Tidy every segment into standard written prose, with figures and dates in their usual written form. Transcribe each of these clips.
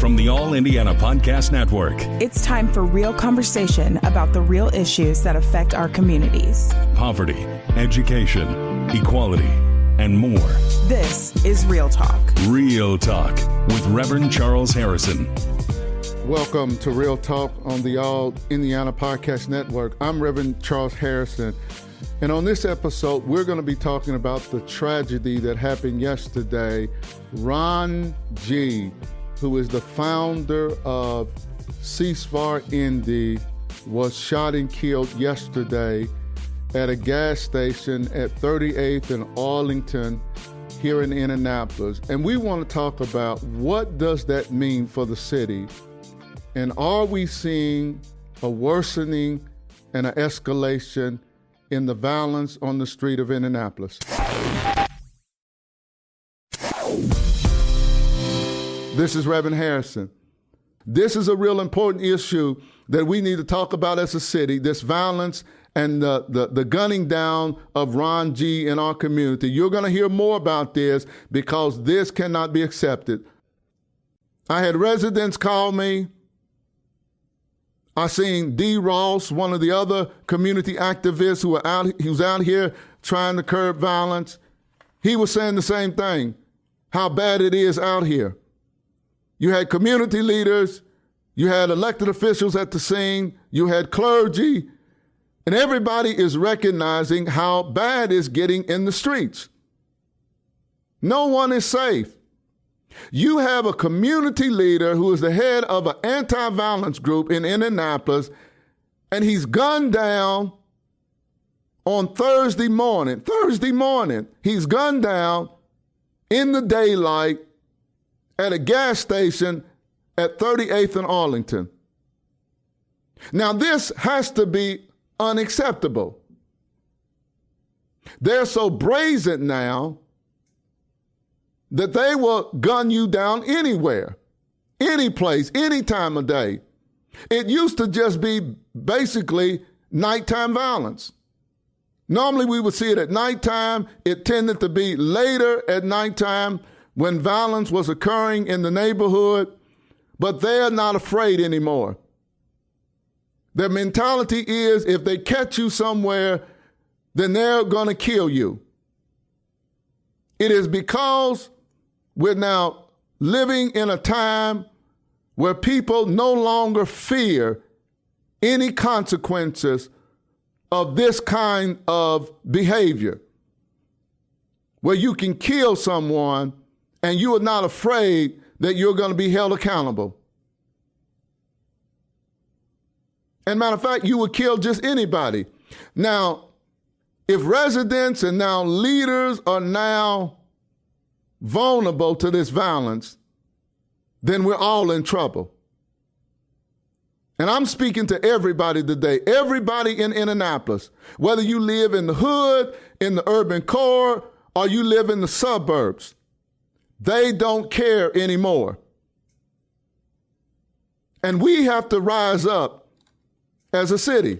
from the All Indiana Podcast Network. It's time for real conversation about the real issues that affect our communities. Poverty, education, equality, and more. This is Real Talk. Real Talk with Rev Charles Harrison. Welcome to Real Talk on the All Indiana Podcast Network. I'm Rev Charles Harrison. And on this episode, we're going to be talking about the tragedy that happened yesterday. Ron G., who is the founder of Ceasefire Indy, was shot and killed yesterday at a gas station at 38th and Arlington here in Indianapolis. And we want to talk about what does that mean for the city? And are we seeing a worsening and an escalation in the violence on the street of Indianapolis? This is Rev Harrison. This is a real important issue that we need to talk about as a city, this violence and the gunning down of Ron G. in our community. You're going to hear more about this because this cannot be accepted. I had residents call me. I seen D. Ross, one of the other community activists who was out here trying to curb violence. He was saying the same thing, how bad it is out here. You had community leaders, you had elected officials at the scene, you had clergy, and everybody is recognizing how bad it's getting in the streets. No one is safe. You have a community leader who is the head of an anti-violence group in Indianapolis, and he's gunned down on Thursday morning. He's gunned down in the daylight at a gas station at 38th and Arlington. Now, this has to be unacceptable. They're so brazen now that they will gun you down anywhere, any place, any time of day. It used to just be basically nighttime violence. Normally we would see it at nighttime. It tended to be later at nighttime when violence was occurring in the neighborhood, but they're not afraid anymore. Their mentality is if they catch you somewhere, then they're going to kill you. It is because we're now living in a time where people no longer fear any consequences of this kind of behavior, where you can kill someone and you are not afraid that you're going to be held accountable. And matter of fact, you would kill just anybody. Now, if residents and now leaders are now vulnerable to this violence, then we're all in trouble. And I'm speaking to everybody today, everybody in Indianapolis, whether you live in the hood, in the urban core, or you live in the suburbs, they don't care anymore. And we have to rise up as a city.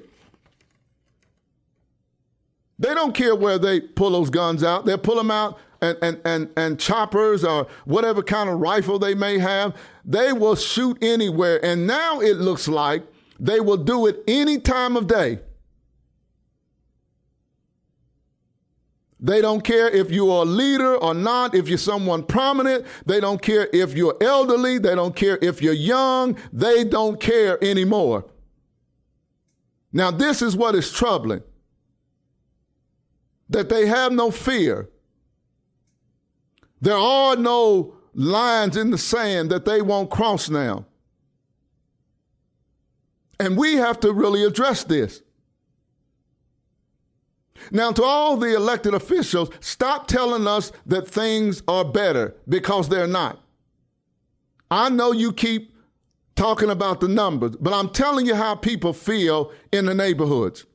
They don't care where they pull those guns out. They'll pull them out and choppers or whatever kind of rifle they may have. They will shoot anywhere. And now it looks like they will do it any time of day. They don't care if you're a leader or not, if you're someone prominent. They don't care if you're elderly. They don't care if you're young. They don't care anymore. Now, this is what is troubling, that they have no fear. There are no lines in the sand that they won't cross now. And we have to really address this. Now, to all the elected officials, stop telling us that things are better, because they're not. I know you keep talking about the numbers, but I'm telling you how people feel in the neighborhoods.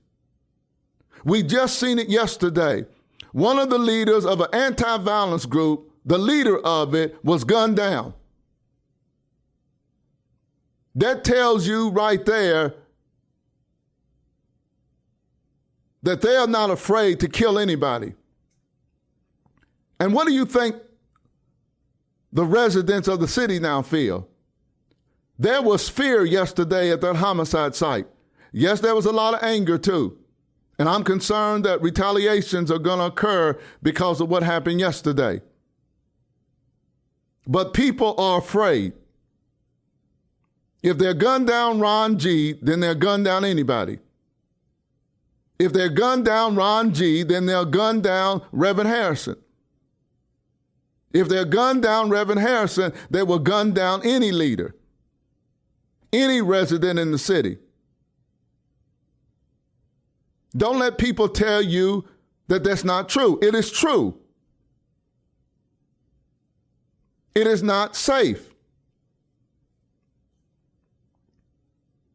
We just seen it yesterday. One of the leaders of an anti-violence group, the leader of it, was gunned down. That tells you right there that they are not afraid to kill anybody. And what do you think the residents of the city now feel? There was fear yesterday at that homicide site. Yes, there was a lot of anger too. And I'm concerned that retaliations are going to occur because of what happened yesterday. But people are afraid. If they're gunned down Ron G., then they'll gun down anybody. If they're gunned down Ron G., then they'll gun down Rev Harrison. If they're gunned down Rev Harrison, they will gun down any leader, any resident in the city. Don't let people tell you that that's not true. It is true. It is not safe.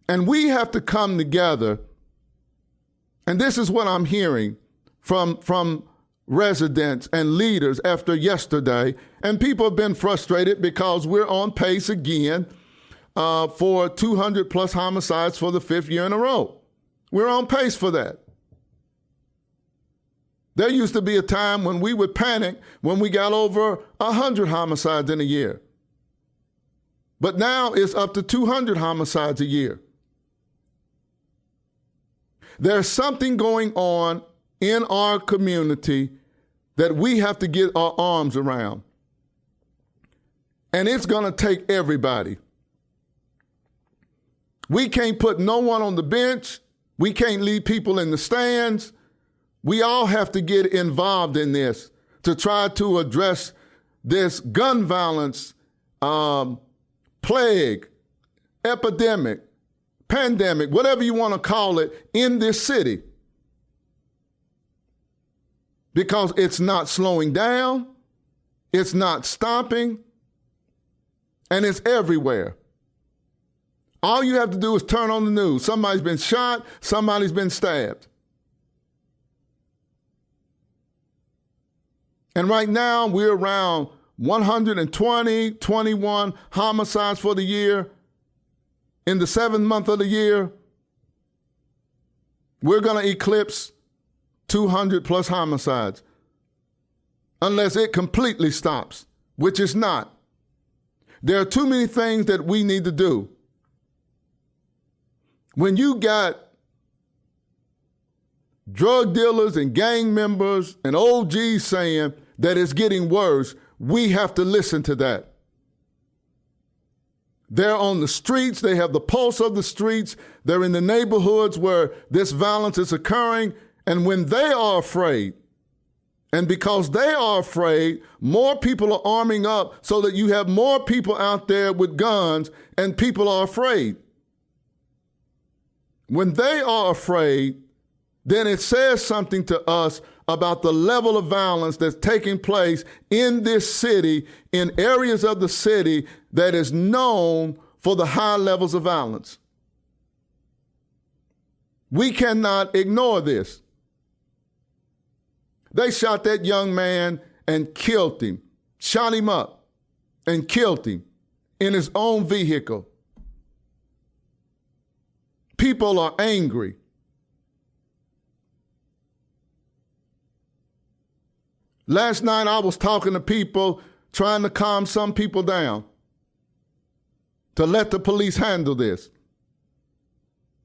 And we have to come together, and this is what I'm hearing from residents and leaders after yesterday, and people have been frustrated because we're on pace again for 200 plus homicides for the 5th year in a row. We're on pace for that. There used to be a time when we would panic when we got over 100 homicides in a year. But now it's up to 200 homicides a year. There's something going on in our community that we have to get our arms around. And it's going to take everybody. We can't put no one on the bench. We can't leave people in the stands. We all have to get involved in this to try to address this gun violence plague, epidemic, pandemic, whatever you want to call it, in this city. Because it's not slowing down, it's not stopping, and it's everywhere. All you have to do is turn on the news. Somebody's been shot, somebody's been stabbed. And right now, we're around 120, 21 homicides for the year. In the 7th month of the year, we're going to eclipse 200 plus homicides unless it completely stops, which is not. There are too many things that we need to do. When you got drug dealers and gang members and OGs saying that it's getting worse, we have to listen to that. They're on the streets. They have the pulse of the streets. They're in the neighborhoods where this violence is occurring. And when they are afraid, and because they are afraid, more people are arming up so that you have more people out there with guns, and people are afraid. When they are afraid, then it says something to us about the level of violence that's taking place in this city, in areas of the city that is known for the high levels of violence. We cannot ignore this. They shot that young man and killed him, shot him up and killed him in his own vehicle. People are angry. Last night I was talking to people, trying to calm some people down, to let the police handle this,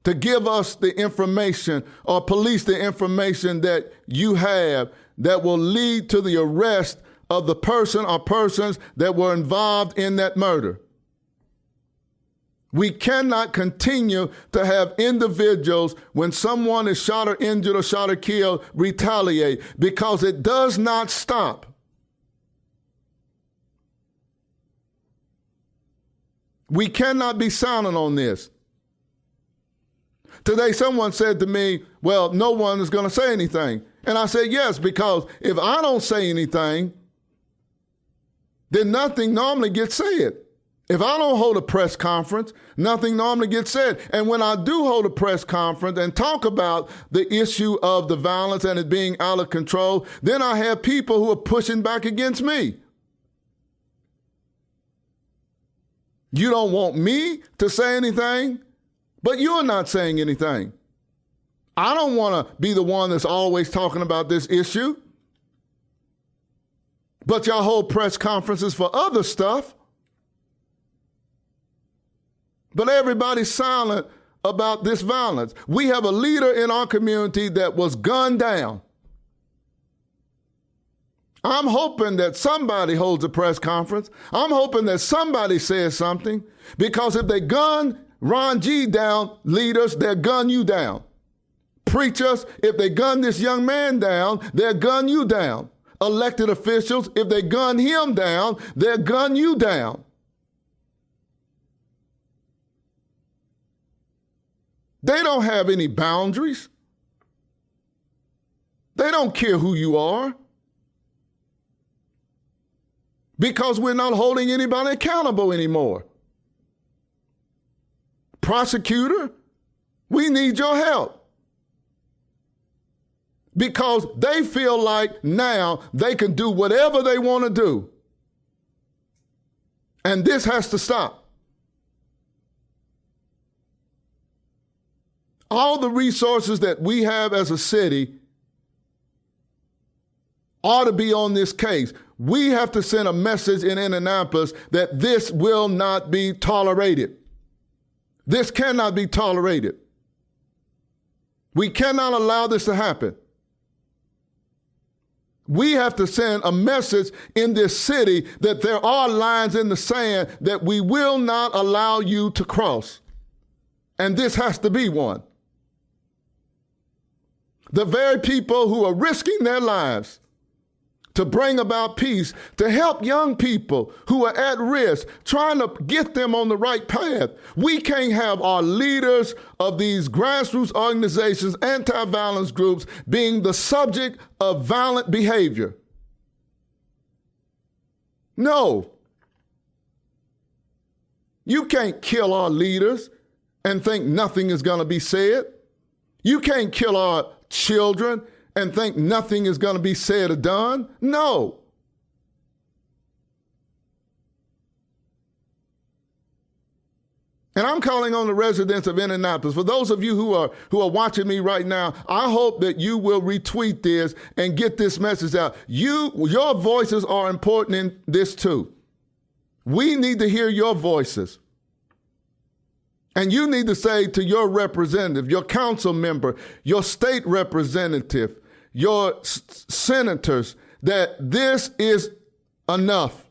to give us the information or police the information that you have that will lead to the arrest of the person or persons that were involved in that murder. We cannot continue to have individuals, when someone is shot or injured or shot or killed, retaliate, because it does not stop. We cannot be silent on this. Today, someone said to me, well, no one is going to say anything. And I said, yes, because if I don't say anything, then nothing normally gets said. If I don't hold a press conference, nothing normally gets said. And when I do hold a press conference and talk about the issue of the violence and it being out of control, then I have people who are pushing back against me. You don't want me to say anything, but you're not saying anything. I don't want to be the one that's always talking about this issue. But y'all hold press conferences for other stuff. But everybody's silent about this violence. We have a leader in our community that was gunned down. I'm hoping that somebody holds a press conference. I'm hoping that somebody says something, because if they gun Ron G down, leaders, they'll gun you down. Preachers, if they gun this young man down, they'll gun you down. Elected officials, if they gun him down, they'll gun you down. They don't have any boundaries. They don't care who you are, because we're not holding anybody accountable anymore. Prosecutor, we need your help, because they feel like now they can do whatever they want to do. And this has to stop. All the resources that we have as a city ought to be on this case. We have to send a message in Indianapolis that this will not be tolerated. This cannot be tolerated. We cannot allow this to happen. We have to send a message in this city that there are lines in the sand that we will not allow you to cross. And this has to be one. The very people who are risking their lives to bring about peace, to help young people who are at risk, trying to get them on the right path. We can't have our leaders of these grassroots organizations, anti-violence groups, being the subject of violent behavior. No. You can't kill our leaders and think nothing is going to be said. You can't kill our children and think nothing is going to be said or done. No. And I'm calling on the residents of Indianapolis. For those of you who are watching me right now, I hope that you will retweet this and get this message out. Your voices are important in this too. We need to hear your voices. And you need to say to your representative, your council member, your state representative, your senators, that this is enough.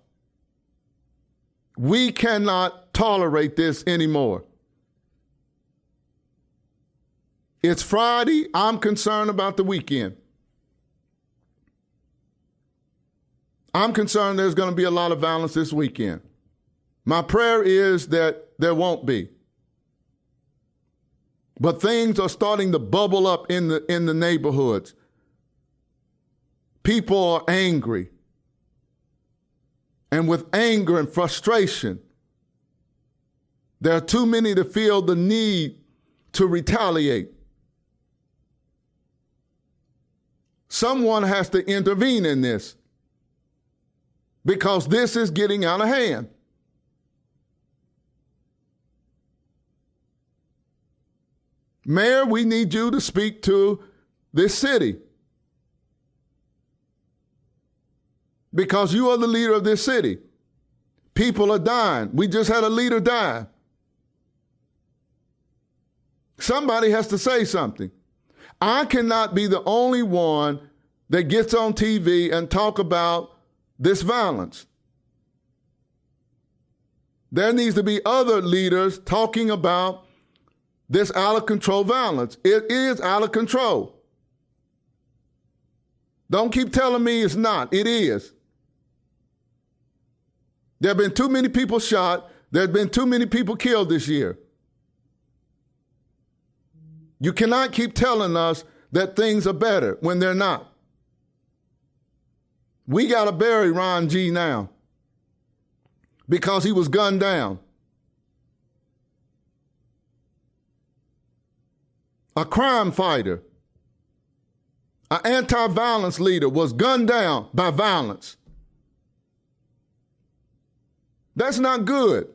We cannot tolerate this anymore. It's Friday. I'm concerned about the weekend. I'm concerned there's going to be a lot of violence this weekend. My prayer is that there won't be. But things are starting to bubble up in the neighborhoods. People are angry. And with anger and frustration, there are too many to feel the need to retaliate. Someone has to intervene in this, because this is getting out of hand. Mayor, we need you to speak to this city, because you are the leader of this city. People are dying. We just had a leader die. Somebody has to say something. I cannot be the only one that gets on TV and talk about this violence. There needs to be other leaders talking about this out-of-control violence. It is out of control. Don't keep telling me it's not. It is. There have been too many people shot. There have been too many people killed this year. You cannot keep telling us that things are better when they're not. We got to bury Ron G now, because he was gunned down. A crime fighter, an anti-violence leader, was gunned down by violence. That's not good.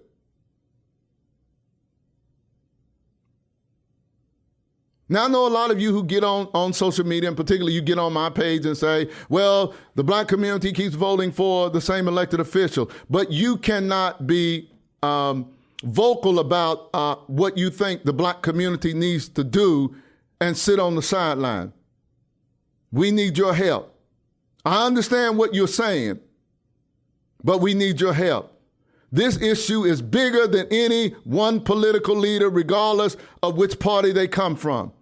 Now, I know a lot of you who get on social media, and particularly you get on my page and say, well, the black community keeps voting for the same elected official. But you cannot be vocal about what you think the black community needs to do and sit on the sideline. We need your help. I understand what you're saying, but we need your help. This issue is bigger than any one political leader, regardless of which party they come from.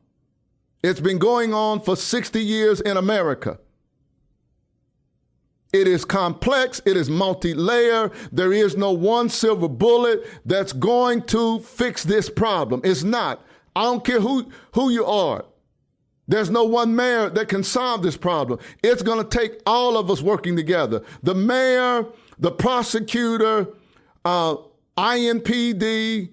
It's been going on for 60 years in America. It is complex. It is multi-layer. There is no one silver bullet that's going to fix this problem. It's not. I don't care who you are. There's no one mayor that can solve this problem. It's going to take all of us working together. The mayor, the prosecutor, INPD,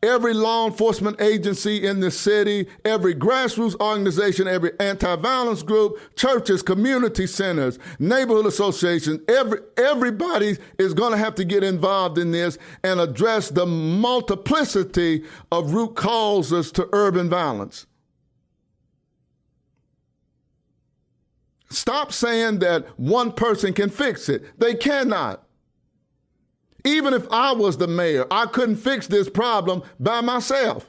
every law enforcement agency in the city, every grassroots organization, every anti-violence group, churches, community centers, neighborhood associations, everybody is going to have to get involved in this and address the multiplicity of root causes to urban violence. Stop saying that one person can fix it. They cannot. Even if I was the mayor, I couldn't fix this problem by myself.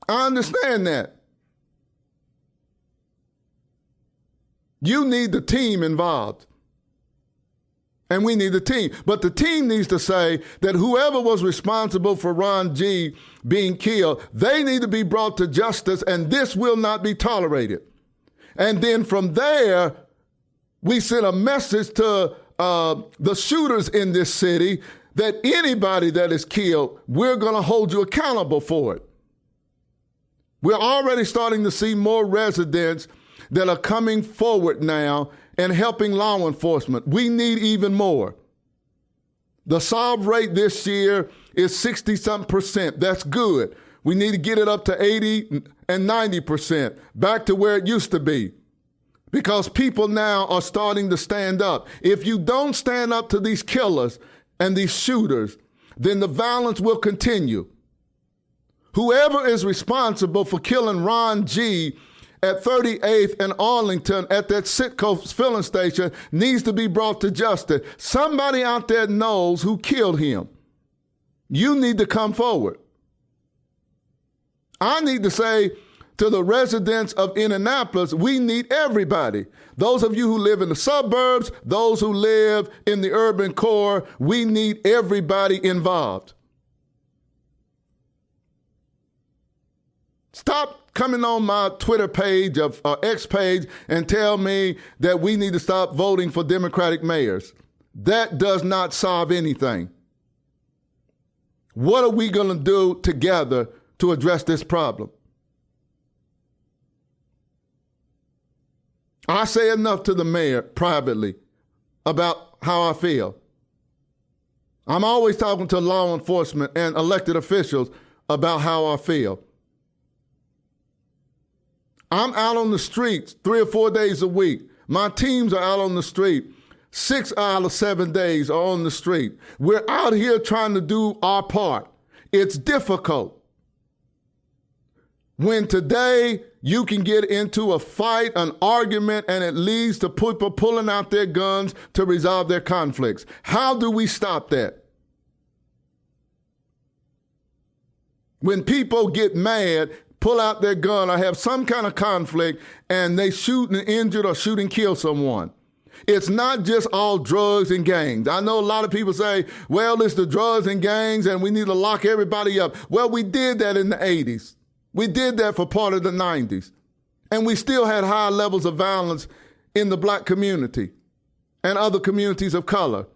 I understand that. You need the team involved. And we need the team. But the team needs to say that whoever was responsible for Ron G being killed, they need to be brought to justice, and this will not be tolerated. And then from there, we send a message to the shooters in this city that anybody that is killed, we're going to hold you accountable for it. We're already starting to see more residents that are coming forward now and helping law enforcement. We need even more. The solve rate this year is 60-something%. That's good. We need to get it up to 80 and 90%, back to where it used to be. Because people now are starting to stand up. If you don't stand up to these killers and these shooters, then the violence will continue. Whoever is responsible for killing Ron G at 38th and Arlington at that Citgo filling station needs to be brought to justice. Somebody out there knows who killed him. You need to come forward. I need to say to the residents of Indianapolis, we need everybody. Those of you who live in the suburbs, those who live in the urban core, we need everybody involved. Stop coming on my Twitter page or X page and tell me that we need to stop voting for Democratic mayors. That does not solve anything. What are we going to do together to address this problem? I say enough to the mayor privately about how I feel. I'm always talking to law enforcement and elected officials about how I feel. I'm out on the streets 3 or 4 days a week. My teams are out on the street. 6 out of 7 days are on the street. We're out here trying to do our part. It's difficult. When today you can get into a fight, an argument, and it leads to people pulling out their guns to resolve their conflicts. How do we stop that? When people get mad, pull out their gun or have some kind of conflict, and they shoot and injure or shoot and kill someone. It's not just all drugs and gangs. I know a lot of people say, well, it's the drugs and gangs and we need to lock everybody up. Well, we did that in the 80s. We did that for part of the 90s. And we still had high levels of violence in the black community and other communities of color.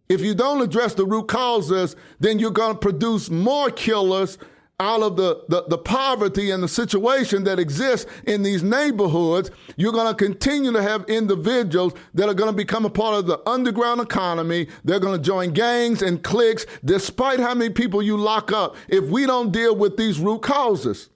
If you don't address the root causes, then you're going to produce more killers out of the poverty and the situation that exists in these neighborhoods. You're going to continue to have individuals that are going to become a part of the underground economy. They're going to join gangs and cliques, despite how many people you lock up, if we don't deal with these root causes.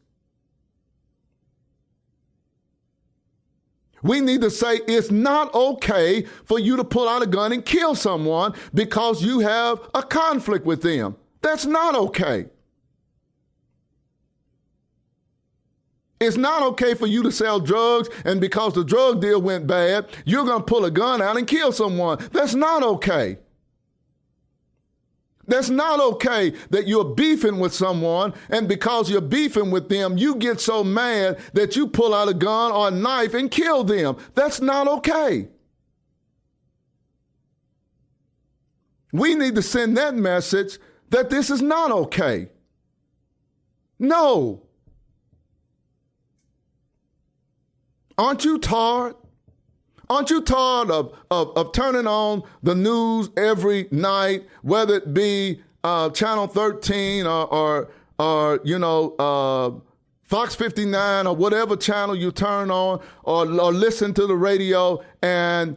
We need to say it's not okay for you to pull out a gun and kill someone because you have a conflict with them. That's not okay. It's not okay for you to sell drugs, and because the drug deal went bad, you're going to pull a gun out and kill someone. That's not okay. That's not okay that you're beefing with someone, and because you're beefing with them, you get so mad that you pull out a gun or a knife and kill them. That's not okay. We need to send that message that this is not okay. No. Aren't you tired? Aren't you tired of turning on the news every night, whether it be Channel 13 or Fox 59 or whatever channel you turn on, or listen to the radio, and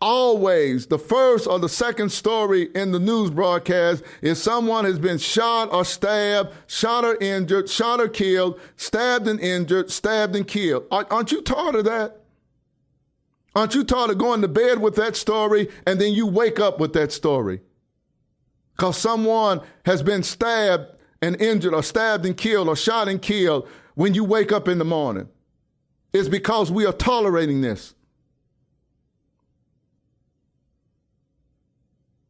always the first or the second story in the news broadcast is someone has been shot or stabbed, shot or injured, shot or killed, stabbed and injured, stabbed and killed. Aren't you tired of that? Aren't you tired of going to bed with that story and then you wake up with that story? Because someone has been stabbed and injured or stabbed and killed or shot and killed when you wake up in the morning. It's because we are tolerating this.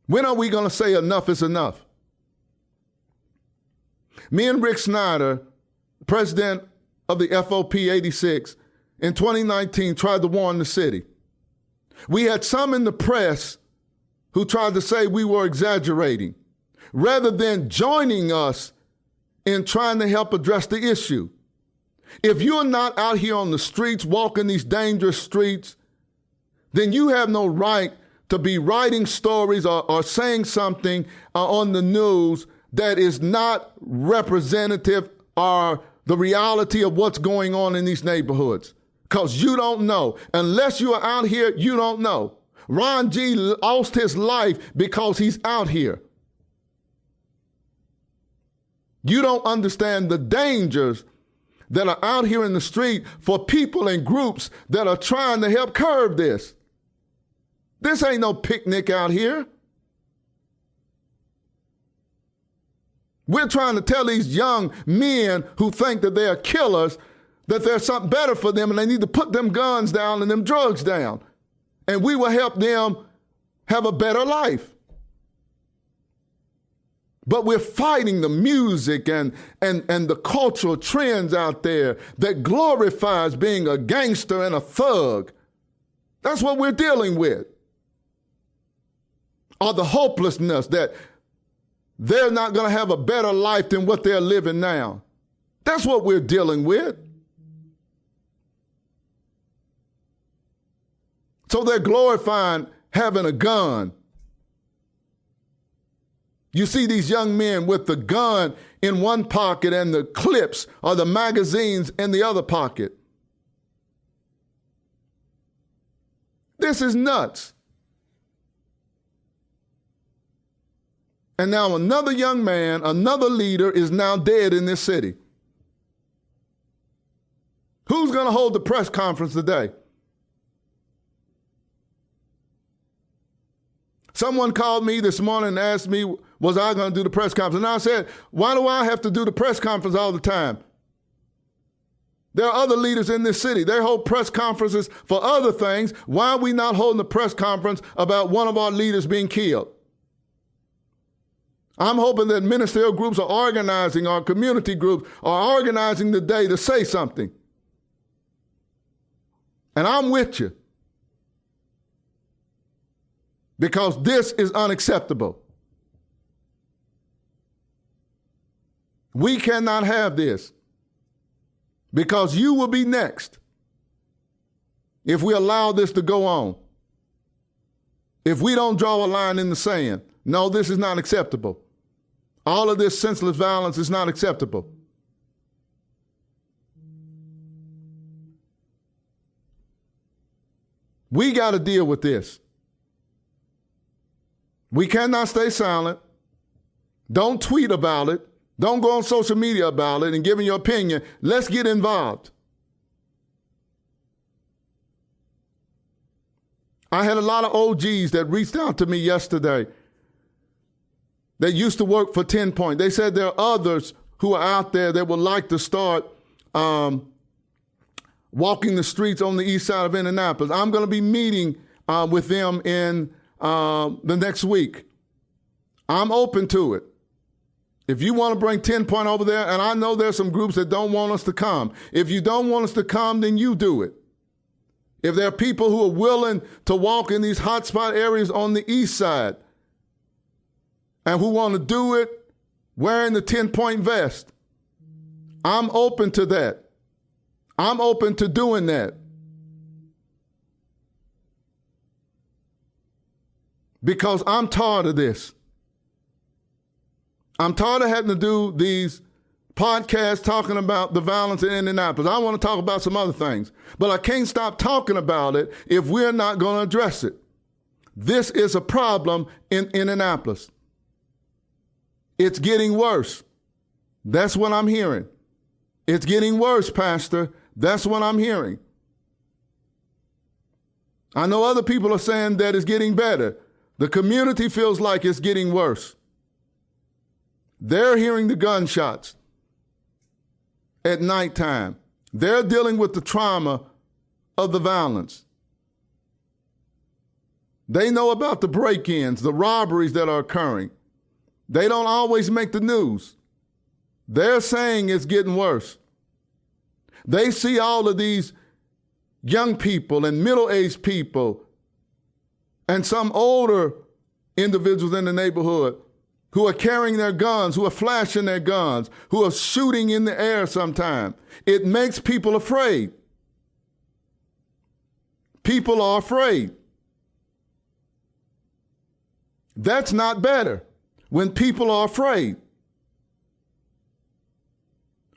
When are we going to say enough is enough? Me and Rick Snyder, president of the FOP 86, in 2019 tried to warn the city. We had some in the press who tried to say we were exaggerating, rather than joining us in trying to help address the issue. If you're not out here on the streets, walking these dangerous streets, then you have no right to be writing stories or saying something on the news that is not representative or the reality of what's going on in these neighborhoods. Because you don't know. Unless you are out here, you don't know. Ron G lost his life because he's out here. You don't understand the dangers that are out here in the street for people and groups that are trying to help curb this. This ain't no picnic out here. We're trying to tell these young men who think that they are killers that there's something better for them and they need to put them guns down and them drugs down. And we will help them have a better life. But we're fighting the music and the cultural trends out there that glorifies being a gangster and a thug. That's what we're dealing with. Or the hopelessness that they're not going to have a better life than what they're living now. That's what we're dealing with. So they're glorifying having a gun. You see these young men with the gun in one pocket and the clips or the magazines in the other pocket. This is nuts. And now another young man, another leader is now dead in this city. Who's going to hold the press conference today? Someone called me this morning and asked me, was I going to do the press conference? And I said, why do I have to do the press conference all the time? There are other leaders in this city. They hold press conferences for other things. Why are we not holding a press conference about one of our leaders being killed? I'm hoping that ministerial groups are organizing, our community groups are organizing today to say something. And I'm with you. Because this is unacceptable. We cannot have this. Because you will be next if we allow this to go on. If we don't draw a line in the sand, no, this is not acceptable. All of this senseless violence is not acceptable. We got to deal with this. We cannot stay silent. Don't tweet about it. Don't go on social media about it and giving your opinion. Let's get involved. I had a lot of OGs that reached out to me yesterday that used to work for 10 Point. They said there are others who are out there that would like to start walking the streets on the east side of Indianapolis. I'm going to be meeting with them in the next week. I'm open to it. If you want to bring 10 Point over there, and I know there's some groups that don't want us to come. If you don't want us to come, then you do it. If there are people who are willing to walk in these hotspot areas on the east side and who want to do it wearing the 10-point vest, I'm open to that. I'm open to doing that. Because I'm tired of this. I'm tired of having to do these podcasts talking about the violence in Indianapolis. I want to talk about some other things, but I can't stop talking about it if we're not going to address it. This is a problem in Indianapolis. It's getting worse. That's what I'm hearing. It's getting worse, Pastor. That's what I'm hearing. I know other people are saying that it's getting better. The community feels like it's getting worse. They're hearing the gunshots at nighttime. They're dealing with the trauma of the violence. They know about the break-ins, the robberies that are occurring. They don't always make the news. They're saying it's getting worse. They see all of these young people and middle-aged people and some older individuals in the neighborhood who are carrying their guns, who are flashing their guns, who are shooting in the air sometime. It makes people afraid. People are afraid. That's not better when people are afraid.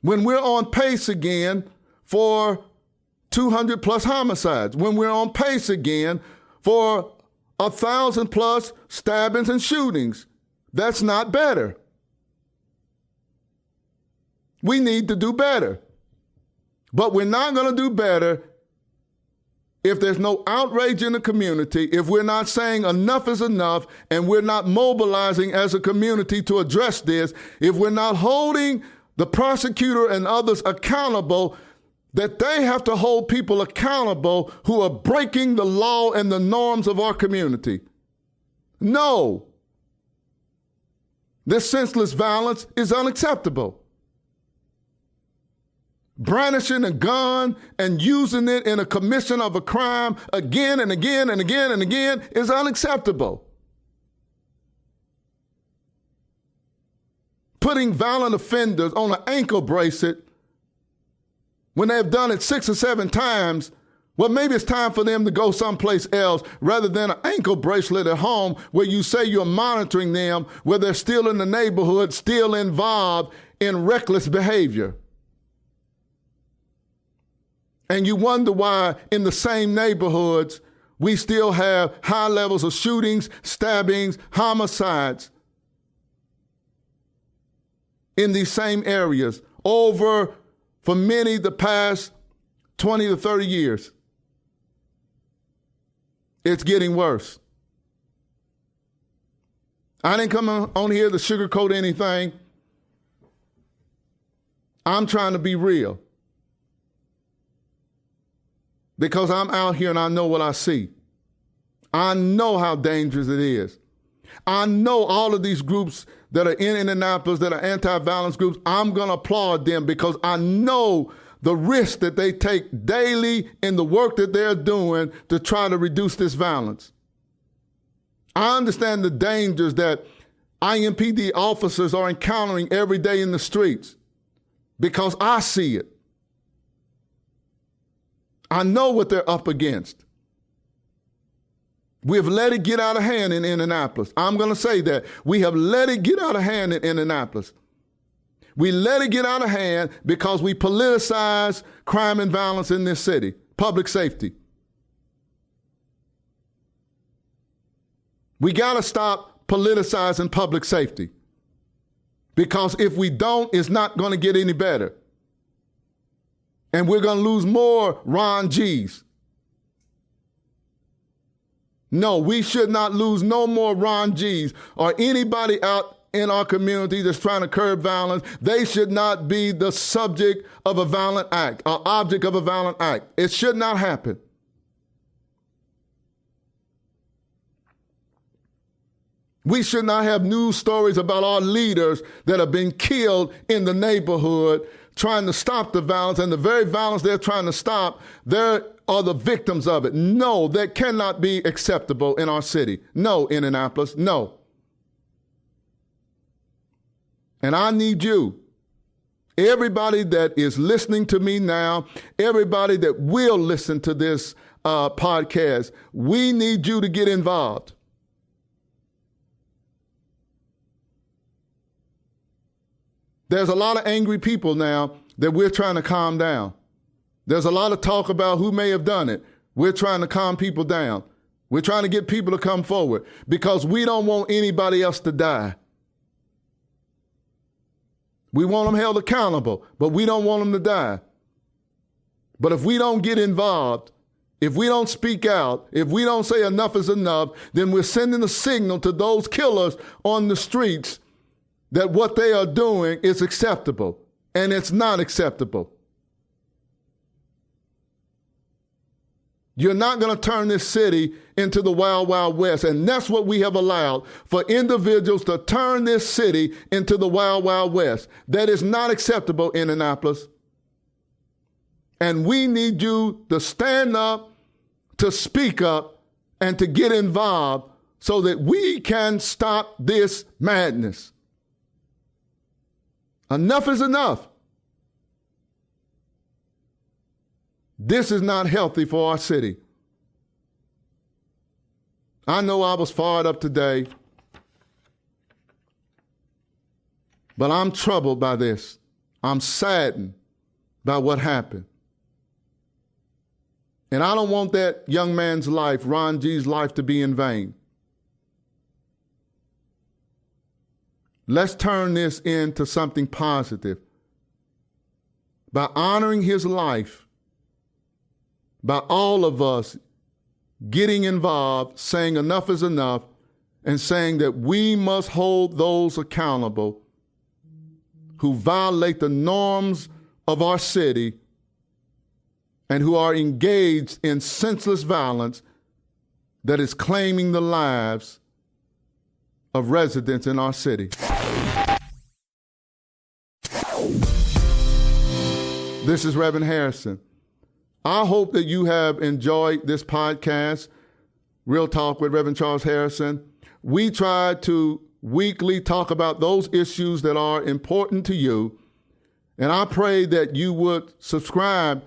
When we're on pace again for 200 plus homicides, when we're on pace again for 1,000 plus stabbings and shootings, that's not better. We need to do better. But we're not going to do better if there's no outrage in the community, if we're not saying enough is enough, and we're not mobilizing as a community to address this, if we're not holding the prosecutor and others accountable, that they have to hold people accountable who are breaking the law and the norms of our community. No. This senseless violence is unacceptable. Brandishing a gun and using it in a commission of a crime again and again and again and again is unacceptable. Putting violent offenders on an ankle bracelet when they've done it 6 or 7 times, well, maybe it's time for them to go someplace else rather than an ankle bracelet at home where you say you're monitoring them, where they're still in the neighborhood, still involved in reckless behavior. And you wonder why in the same neighborhoods we still have high levels of shootings, stabbings, homicides in these same areas over, for many, the past 20 to 30 years. It's getting worse. I didn't come on here to sugarcoat anything. I'm trying to be real. Because I'm out here and I know what I see. I know how dangerous it is. I know all of these groups that are in Indianapolis that are anti-violence groups, I'm going to applaud them because I know the risk that they take daily in the work that they're doing to try to reduce this violence. I understand the dangers that IMPD officers are encountering every day in the streets because I see it. I know what they're up against. We have let it get out of hand in Indianapolis. I'm going to say that. We have let it get out of hand in Indianapolis. We let it get out of hand because we politicize crime and violence in this city, public safety. We got to stop politicizing public safety because if we don't, it's not going to get any better. And we're going to lose more Ron G's. No, we should not lose no more Ron G's or anybody out in our community that's trying to curb violence. They should not be the subject of a violent act or object of a violent act. It should not happen. We should not have news stories about our leaders that have been killed in the neighborhood trying to stop the violence, and the very violence they're trying to stop, they are the victims of it. No, that cannot be acceptable in our city. No, Indianapolis, no. And I need you, everybody that is listening to me now, everybody that will listen to this podcast, we need you to get involved. There's a lot of angry people now that we're trying to calm down. There's a lot of talk about who may have done it. We're trying to calm people down. We're trying to get people to come forward because we don't want anybody else to die. We want them held accountable, but we don't want them to die. But if we don't get involved, if we don't speak out, if we don't say enough is enough, then we're sending a signal to those killers on the streets that what they are doing is acceptable, and it's not acceptable. You're not going to turn this city into the Wild Wild West, and that's what we have allowed, for individuals to turn this city into the Wild Wild West. That is not acceptable, Indianapolis. And we need you to stand up, to speak up, and to get involved so that we can stop this madness. Enough is enough. This is not healthy for our city. I know I was fired up today, but I'm troubled by this. I'm saddened by what happened. And I don't want that young man's life, Ron G's life, to be in vain. Let's turn this into something positive by honoring his life, by all of us getting involved, saying enough is enough, and saying that we must hold those accountable who violate the norms of our city and who are engaged in senseless violence that is claiming the lives of residents in our city. This is Rev Harrison. I hope that you have enjoyed this podcast, Real Talk with Rev Charles Harrison. We try to weekly talk about those issues that are important to you, and I pray that you would subscribe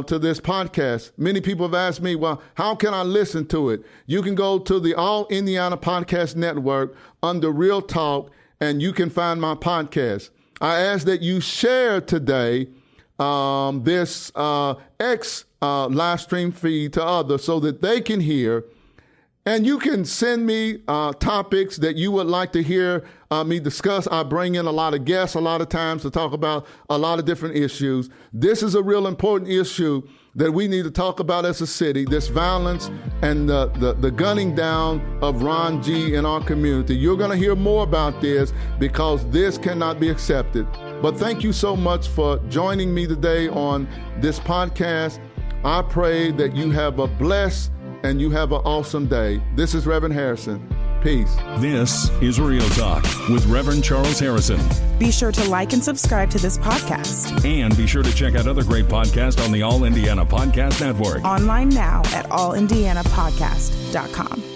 to this podcast. Many people have asked me, well, how can I listen to it? You can go to the All Indiana Podcast Network under Real Talk, and you can find my podcast. I ask that you share today this X live stream feed to others so that they can hear. And you can send me topics that you would like to hear me discuss. I bring in a lot of guests a lot of times to talk about a lot of different issues. This is a real important issue that we need to talk about as a city, this violence and the gunning down of Ron G in our community. You're going to hear more about this because this cannot be accepted. But thank you so much for joining me today on this podcast. I pray that you have a blessed and you have an awesome day. This is Rev Harrison. Peace. This is Real Talk with Reverend Charles Harrison. Be sure to like and subscribe to this podcast. And be sure to check out other great podcasts on the All Indiana Podcast Network. Online now at allindianapodcast.com.